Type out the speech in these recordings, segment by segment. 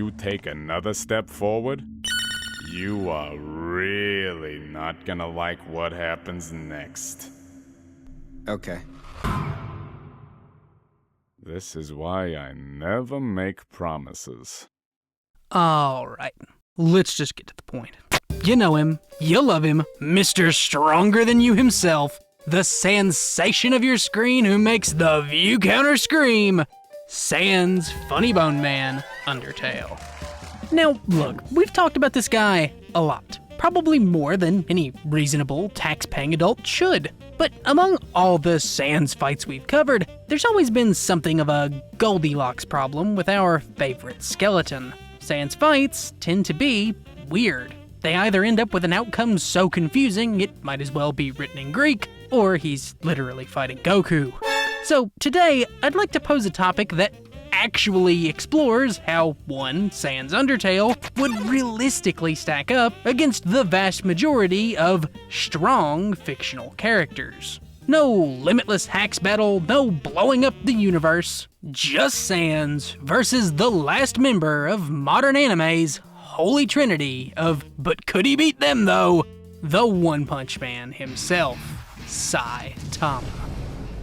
you take another step forward, you are really not gonna like what happens next. Okay. This is why I never make promises. Alright, let's just get to the point. You know him, you love him, Mr. Stronger Than You himself, the sensation of your screen who makes the view counter scream, Sans Funny Bone Man Undertale. Now, look, we've talked about this guy a lot. Probably more than any reasonable, tax-paying adult should. But among all the Sans fights we've covered, there's always been something of a Goldilocks problem with our favorite skeleton. Sans fights tend to be weird. They either end up with an outcome so confusing it might as well be written in Greek, or he's literally fighting Goku. So today, I'd like to pose a topic that actually explores how one Sans Undertale would realistically stack up against the vast majority of strong fictional characters. No limitless hacks battle, no blowing up the universe, just Sans versus the last member of modern anime's holy trinity of but could he beat them though? The One Punch Man himself, Saitama.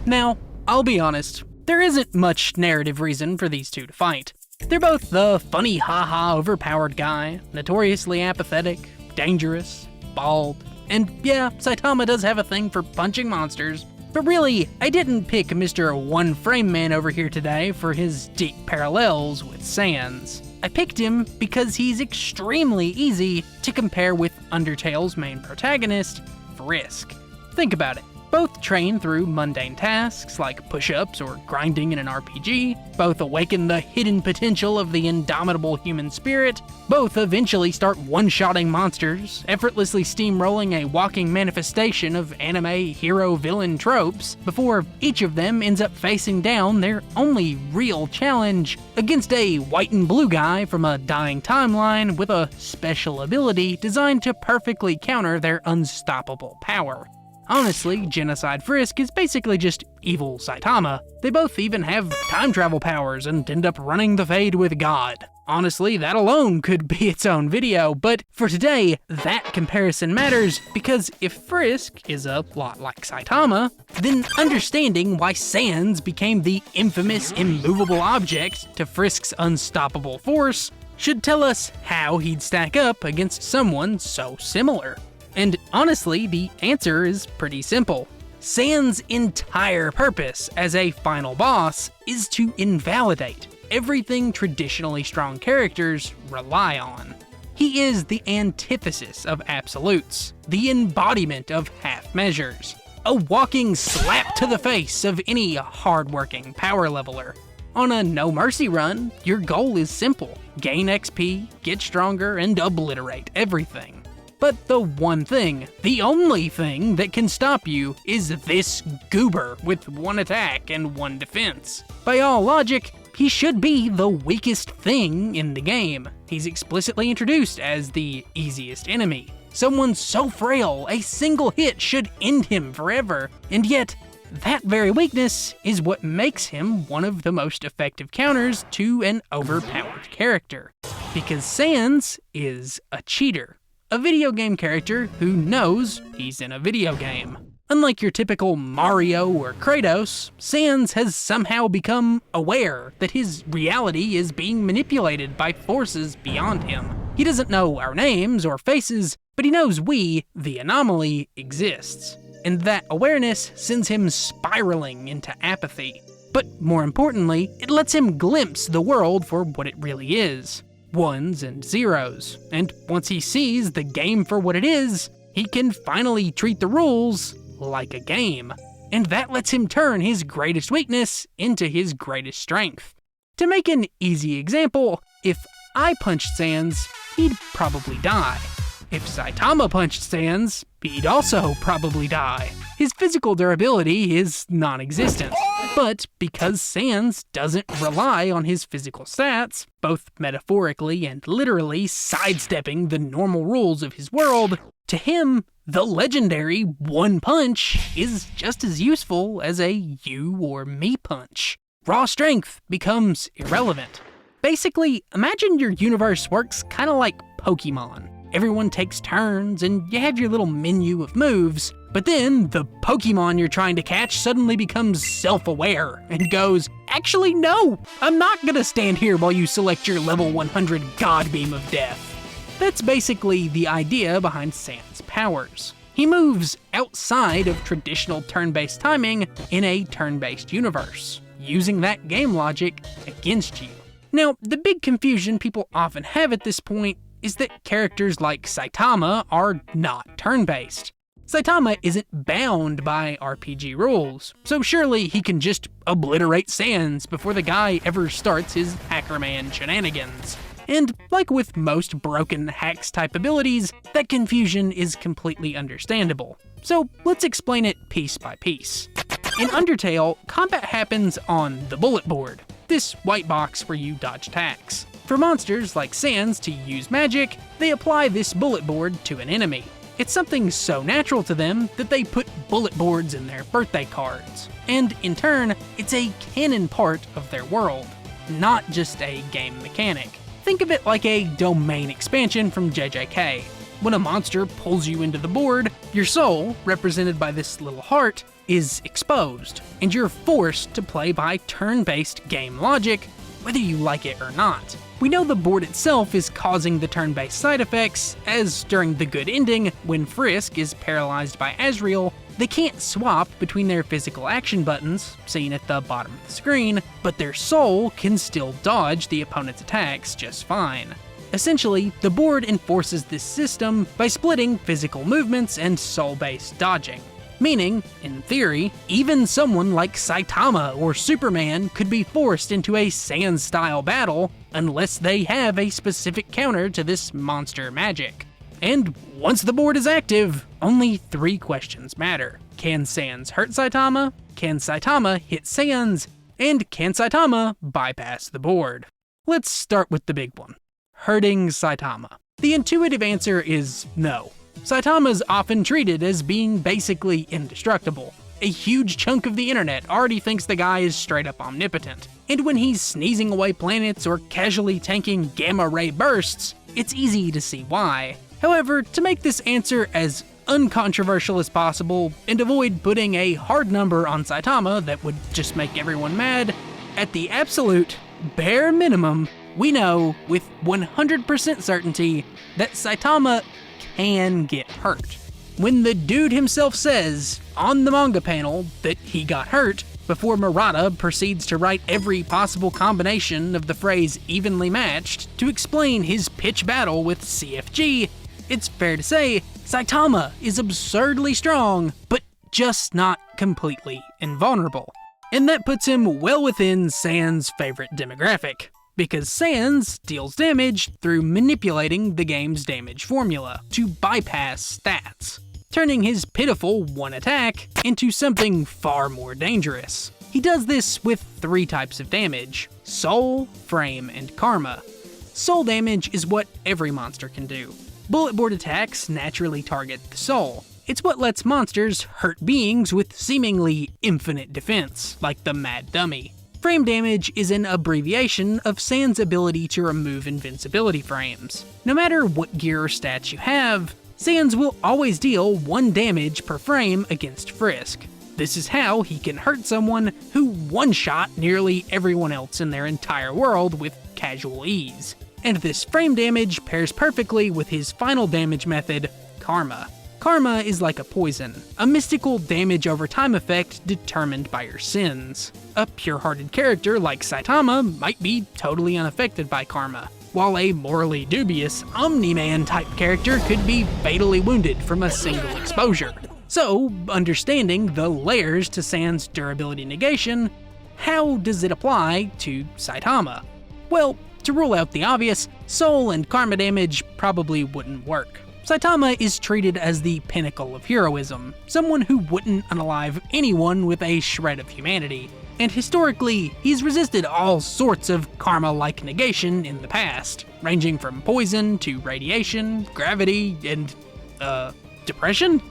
Now, I'll be honest, there isn't much narrative reason for these two to fight. They're both the funny haha overpowered guy, notoriously apathetic, dangerous, bald, and yeah, Saitama does have a thing for punching monsters. But really, I didn't pick Mr. One Frame Man over here today for his deep parallels with Sans. I picked him because he's extremely easy to compare with Undertale's main protagonist, Frisk. Think about it. Both train through mundane tasks like push-ups or grinding in an RPG, both awaken the hidden potential of the indomitable human spirit, both eventually start one-shotting monsters, effortlessly steamrolling a walking manifestation of anime hero-villain tropes, before each of them ends up facing down their only real challenge against a white and blue guy from a dying timeline with a special ability designed to perfectly counter their unstoppable power. Honestly, Genocide Frisk is basically just evil Saitama. They both even have time travel powers and end up running the Fade with God. Honestly, that alone could be its own video, but for today, that comparison matters because if Frisk is a lot like Saitama, then understanding why Sans became the infamous immovable object to Frisk's unstoppable force should tell us how he'd stack up against someone so similar. And honestly, the answer is pretty simple. Sans' entire purpose as a final boss is to invalidate everything traditionally strong characters rely on. He is the antithesis of absolutes, the embodiment of half measures, a walking slap to the face of any hardworking power leveler. On a no mercy run, your goal is simple: gain XP, get stronger, and obliterate everything. But the one thing, the only thing that can stop you is this goober with one attack and one defense. By all logic, he should be the weakest thing in the game. He's explicitly introduced as the easiest enemy. Someone so frail, a single hit should end him forever. And yet, that very weakness is what makes him one of the most effective counters to an overpowered character. Because Sans is a cheater. A video game character who knows he's in a video game. Unlike your typical Mario or Kratos, Sans has somehow become aware that his reality is being manipulated by forces beyond him. He doesn't know our names or faces, but he knows we, the anomaly, exists. And that awareness sends him spiraling into apathy. But more importantly, it lets him glimpse the world for what it really is. Ones and zeros, and once he sees the game for what it is, he can finally treat the rules like a game. And that lets him turn his greatest weakness into his greatest strength. To make an easy example, if I punched Sans, he'd probably die. If Saitama punched Sans, he'd also probably die. His physical durability is non-existent. But because Sans doesn't rely on his physical stats, both metaphorically and literally sidestepping the normal rules of his world, to him, the legendary One Punch is just as useful as a you or me punch. Raw strength becomes irrelevant. Basically, imagine your universe works kinda like Pokemon. Everyone takes turns, and you have your little menu of moves, but then the Pokemon you're trying to catch suddenly becomes self-aware and goes, "Actually, no! I'm not gonna stand here while you select your level 100 God Beam of Death." That's basically the idea behind Sans' powers. He moves outside of traditional turn-based timing in a turn-based universe, using that game logic against you. Now, the big confusion people often have at this point is that characters like Saitama are not turn-based. Saitama isn't bound by RPG rules, so surely he can just obliterate Sans before the guy ever starts his Hackerman shenanigans. And like with most broken hacks type abilities, that confusion is completely understandable. So let's explain it piece by piece. In Undertale, combat happens on the bullet board, this white box where you dodge attacks. For monsters like Sans to use magic, they apply this bullet board to an enemy. It's something so natural to them that they put bullet boards in their birthday cards. And in turn, it's a canon part of their world, not just a game mechanic. Think of it like a domain expansion from JJK. When a monster pulls you into the board, your soul, represented by this little heart, is exposed, and you're forced to play by turn-based game logic, whether you like it or not. We know the board itself is causing the turn-based side effects, as during the good ending, when Frisk is paralyzed by Asriel, they can't swap between their physical action buttons, seen at the bottom of the screen, but their soul can still dodge the opponent's attacks just fine. Essentially, the board enforces this system by splitting physical movements and soul-based dodging. Meaning, in theory, even someone like Saitama or Superman could be forced into a Sans-style battle unless they have a specific counter to this monster magic. And once the board is active, only 3 questions matter. Can Sans hurt Saitama? Can Saitama hit Sans? And can Saitama bypass the board? Let's start with the big one. Hurting Saitama. The intuitive answer is no. Saitama's often treated as being basically indestructible. A huge chunk of the internet already thinks the guy is straight up omnipotent. And when he's sneezing away planets or casually tanking gamma ray bursts, it's easy to see why. However, to make this answer as uncontroversial as possible and avoid putting a hard number on Saitama that would just make everyone mad, at the absolute bare minimum, we know with 100% certainty that Saitama can get hurt. When the dude himself says on the manga panel that he got hurt before Murata proceeds to write every possible combination of the phrase evenly matched to explain his pitch battle with CFG, it's fair to say Saitama is absurdly strong, but just not completely invulnerable. And that puts him well within Sans' favorite demographic, because Sans deals damage through manipulating the game's damage formula to bypass stats, turning his pitiful one attack into something far more dangerous. He does this with 3 types of damage: soul, frame, and karma. Soul damage is what every monster can do. Bullet board attacks naturally target the soul. It's what lets monsters hurt beings with seemingly infinite defense, like the Mad Dummy. Frame damage is an abbreviation of Sans' ability to remove invincibility frames. No matter what gear or stats you have, Sans will always deal 1 damage per frame against Frisk. This is how he can hurt someone who one-shot nearly everyone else in their entire world with casual ease. And this frame damage pairs perfectly with his final damage method, Karma. Karma is like a poison, a mystical damage over time effect determined by your sins. A pure-hearted character like Saitama might be totally unaffected by Karma, while a morally dubious Omni-Man type character could be fatally wounded from a single exposure. So, understanding the layers to Sans' durability negation, how does it apply to Saitama? Well, to rule out the obvious, soul and karma damage probably wouldn't work. Saitama is treated as the pinnacle of heroism, someone who wouldn't unalive anyone with a shred of humanity. And historically, he's resisted all sorts of karma-like negation in the past, ranging from poison to radiation, gravity, and, depression?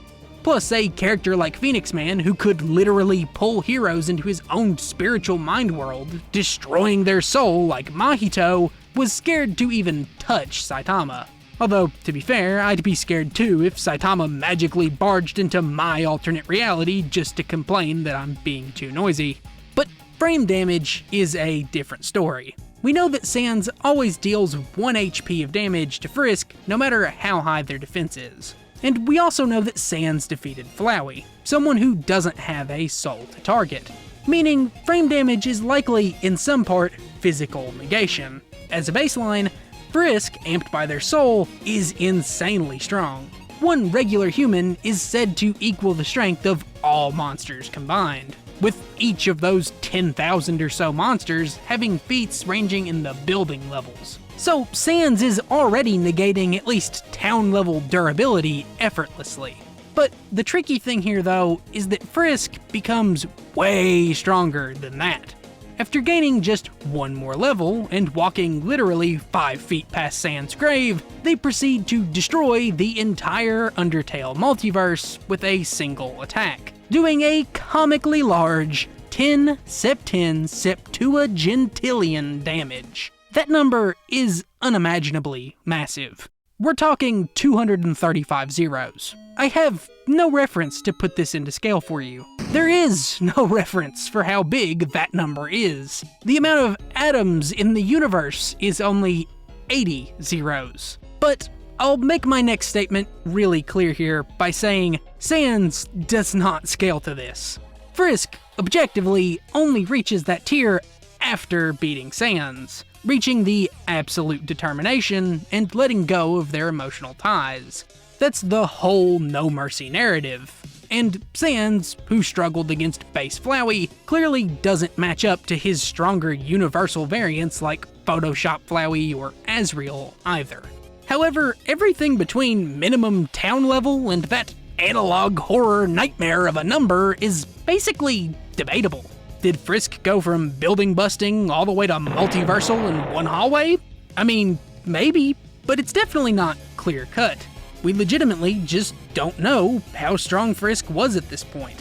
Plus, a character like Phoenix Man, who could literally pull heroes into his own spiritual mind world, destroying their soul like Mahito, was scared to even touch Saitama. Although, to be fair, I'd be scared too if Saitama magically barged into my alternate reality just to complain that I'm being too noisy. But frame damage is a different story. We know that Sans always deals 1 HP of damage to Frisk, no matter how high their defense is. And we also know that Sans defeated Flowey, someone who doesn't have a soul to target. Meaning, frame damage is likely, in some part, physical negation. As a baseline, Frisk, amped by their soul, is insanely strong. One regular human is said to equal the strength of all monsters combined, with each of those 10,000 or so monsters having feats ranging in the building levels. So Sans is already negating at least town-level durability effortlessly. But the tricky thing here, though, is that Frisk becomes way stronger than that. After gaining just one more level, and walking literally 5 feet past Sans' grave, they proceed to destroy the entire Undertale multiverse with a single attack, doing a comically large 10 septen septuagentillion damage. That number is unimaginably massive. We're talking 235 zeros. I have no reference to put this into scale for you. There is no reference for how big that number is. The amount of atoms in the universe is only 80 zeros. But I'll make my next statement really clear here by saying Sans does not scale to this. Frisk, objectively, only reaches that tier after beating Sans, reaching the absolute determination and letting go of their emotional ties. That's the whole No Mercy narrative. And Sans, who struggled against base Flowey, clearly doesn't match up to his stronger universal variants like Photoshop Flowey or Azrael either. However, everything between minimum town level and that analog horror nightmare of a number is basically debatable. Did Frisk go from building busting all the way to multiversal in one hallway? I mean, maybe, but it's definitely not clear cut. We legitimately just don't know how strong Frisk was at this point.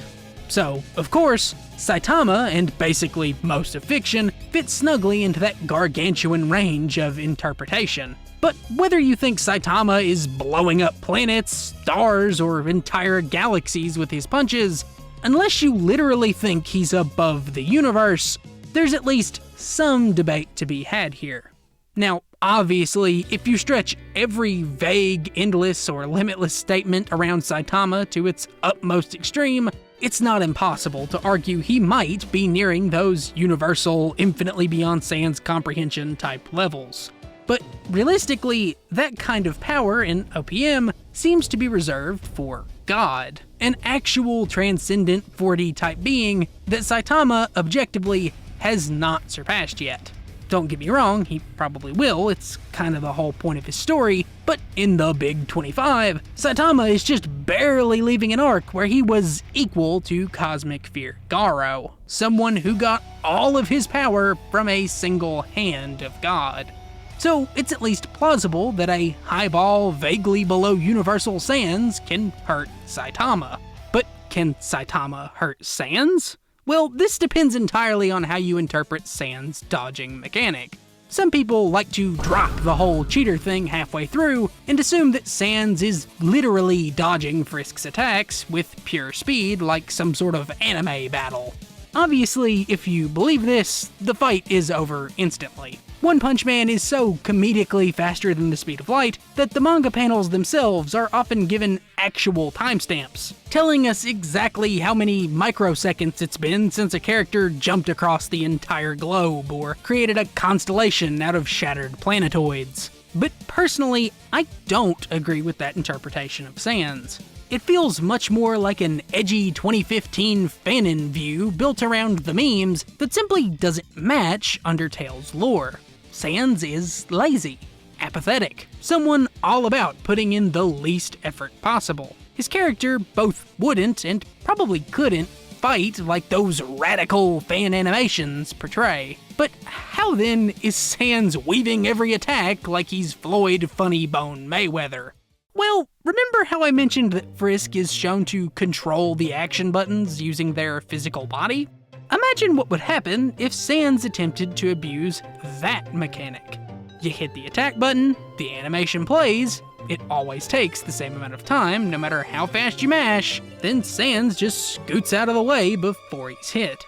So, of course, Saitama, and basically most of fiction, fits snugly into that gargantuan range of interpretation. But whether you think Saitama is blowing up planets, stars, or entire galaxies with his punches, unless you literally think he's above the universe, there's at least some debate to be had here. Now, obviously, if you stretch every vague, endless, or limitless statement around Saitama to its utmost extreme, it's not impossible to argue he might be nearing those universal, infinitely beyond Sans comprehension type levels. But realistically, that kind of power in OPM seems to be reserved for God, an actual transcendent 4D type being that Saitama objectively has not surpassed yet. Don't get me wrong, he probably will, it's kind of the whole point of his story, but in the Big 25, Saitama is just barely leaving an arc where he was equal to Cosmic Fear Garo, someone who got all of his power from a single hand of God. So it's at least plausible that a highball vaguely below Universal Sans can hurt Saitama. But can Saitama hurt Sans? Well, this depends entirely on how you interpret Sans' dodging mechanic. Some people like to drop the whole cheater thing halfway through and assume that Sans is literally dodging Frisk's attacks with pure speed like some sort of anime battle. Obviously, if you believe this, the fight is over instantly. One Punch Man is so comedically faster than the speed of light that the manga panels themselves are often given actual timestamps, telling us exactly how many microseconds it's been since a character jumped across the entire globe or created a constellation out of shattered planetoids. But personally, I don't agree with that interpretation of Sans. It feels much more like an edgy 2015 fanon view built around the memes that simply doesn't match Undertale's lore. Sans is lazy, apathetic, someone all about putting in the least effort possible. His character both wouldn't and probably couldn't fight like those radical fan animations portray. But how then is Sans weaving every attack like he's Floyd Funny Bone Mayweather? Well, remember how I mentioned that Frisk is shown to control the action buttons using their physical body? Imagine what would happen if Sans attempted to abuse that mechanic. You hit the attack button, the animation plays, it always takes the same amount of time no matter how fast you mash, then Sans just scoots out of the way before he's hit.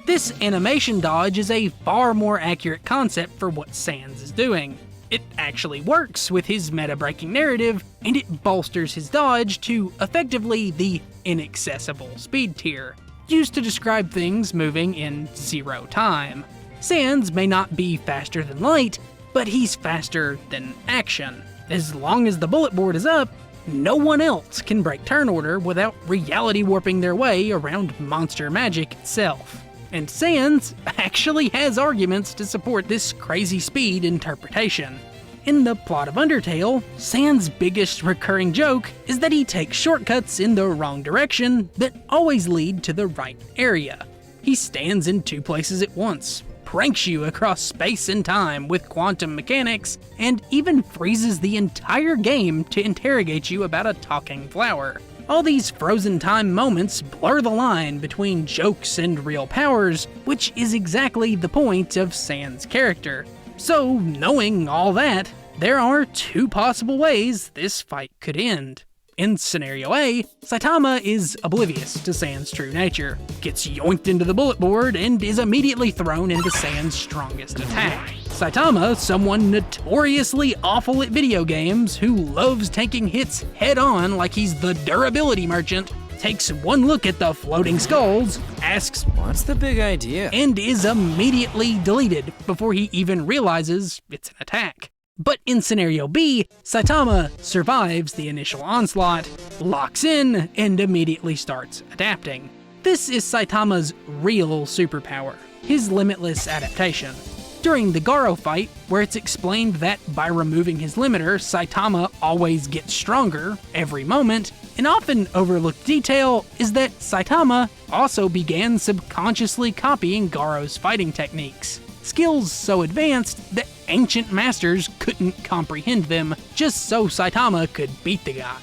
This animation dodge is a far more accurate concept for what Sans is doing. It actually works with his meta-breaking narrative, and it bolsters his dodge to effectively the inaccessible speed tier, used to describe things moving in 0 time. Sans may not be faster than light, but he's faster than action. As long as the bullet board is up, no one else can break turn order without reality warping their way around monster magic itself. And Sans actually has arguments to support this crazy speed interpretation. In the plot of Undertale, Sans' biggest recurring joke is that he takes shortcuts in the wrong direction that always lead to the right area. He stands in 2 places at once, pranks you across space and time with quantum mechanics, and even freezes the entire game to interrogate you about a talking flower. All these frozen time moments blur the line between jokes and real powers, which is exactly the point of Sans' character. So, knowing all that, there are 2 possible ways this fight could end. In Scenario A, Saitama is oblivious to Sans' true nature, gets yoinked into the bullet board, and is immediately thrown into Sans' strongest attack. Saitama, someone notoriously awful at video games who loves taking hits head-on like he's the durability merchant, takes one look at the floating skulls, asks, What's the big idea? and is immediately deleted before he even realizes it's an attack. But in Scenario B, Saitama survives the initial onslaught, locks in, and immediately starts adapting. This is Saitama's real superpower, his limitless adaptation. During the Garo fight, where it's explained that by removing his limiter, Saitama always gets stronger every moment, an often overlooked detail is that Saitama also began subconsciously copying Garo's fighting techniques. Skills so advanced that ancient masters couldn't comprehend them, just so Saitama could beat the guy.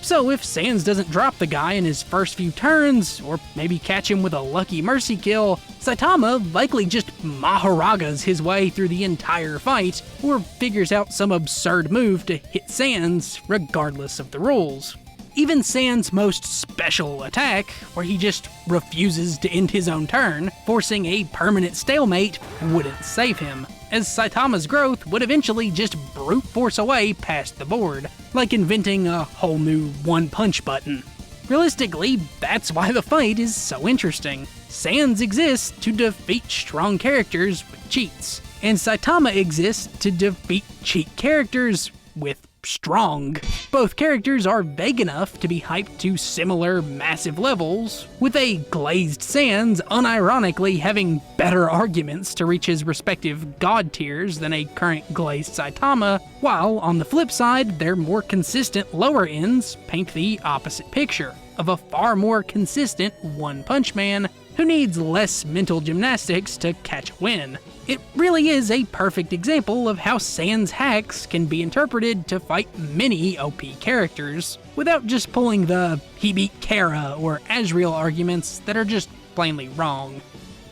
So if Sans doesn't drop the guy in his first few turns, or maybe catch him with a lucky mercy kill, Saitama likely just Maharagas his way through the entire fight, or figures out some absurd move to hit Sans regardless of the rules. Even Sans' most special attack, where he just refuses to end his own turn, forcing a permanent stalemate, wouldn't save him, as Saitama's growth would eventually just brute force away past the board, like inventing a whole new one-punch button. Realistically, that's why the fight is so interesting. Sans exists to defeat strong characters with cheats, and Saitama exists to defeat cheat characters with strong. Both characters are vague enough to be hyped to similar massive levels, with a glazed Sans unironically having better arguments to reach his respective god tiers than a current glazed Saitama, while on the flip side, their more consistent lower ends paint the opposite picture of a far more consistent One Punch Man who needs less mental gymnastics to catch a win. It really is a perfect example of how Sans hacks can be interpreted to fight many OP characters, without just pulling the he beat Kara or Azrael arguments that are just plainly wrong.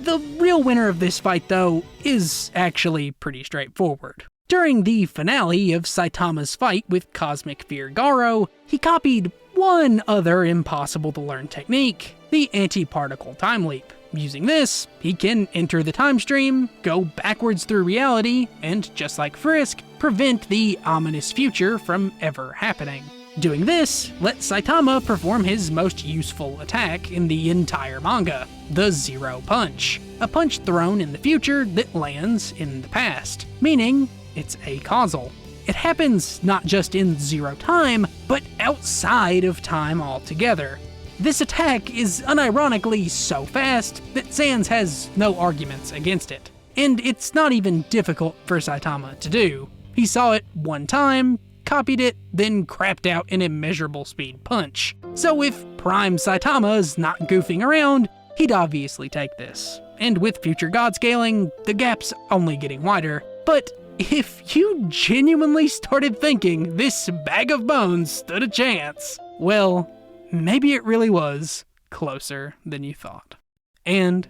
The real winner of this fight, though, is actually pretty straightforward. During the finale of Saitama's fight with Cosmic Fear Garo, he copied one other impossible to learn technique, the anti-particle time leap. Using this, he can enter the time stream, go backwards through reality, and just like Frisk, prevent the ominous future from ever happening. Doing this lets Saitama perform his most useful attack in the entire manga, the Zero Punch, a punch thrown in the future that lands in the past, meaning it's acausal. It happens not just in zero time, but outside of time altogether. This attack is unironically so fast that Sans has no arguments against it. And it's not even difficult for Saitama to do. He saw it one time, copied it, then crapped out an immeasurable speed punch. So if Prime Saitama's not goofing around, he'd obviously take this. And with future god scaling, the gap's only getting wider. But if you genuinely started thinking this bag of bones stood a chance, well, maybe it really was closer than you thought. And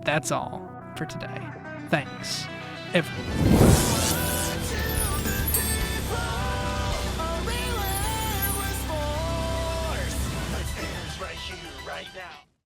that's all for today. Thanks, everyone. Right here, right now.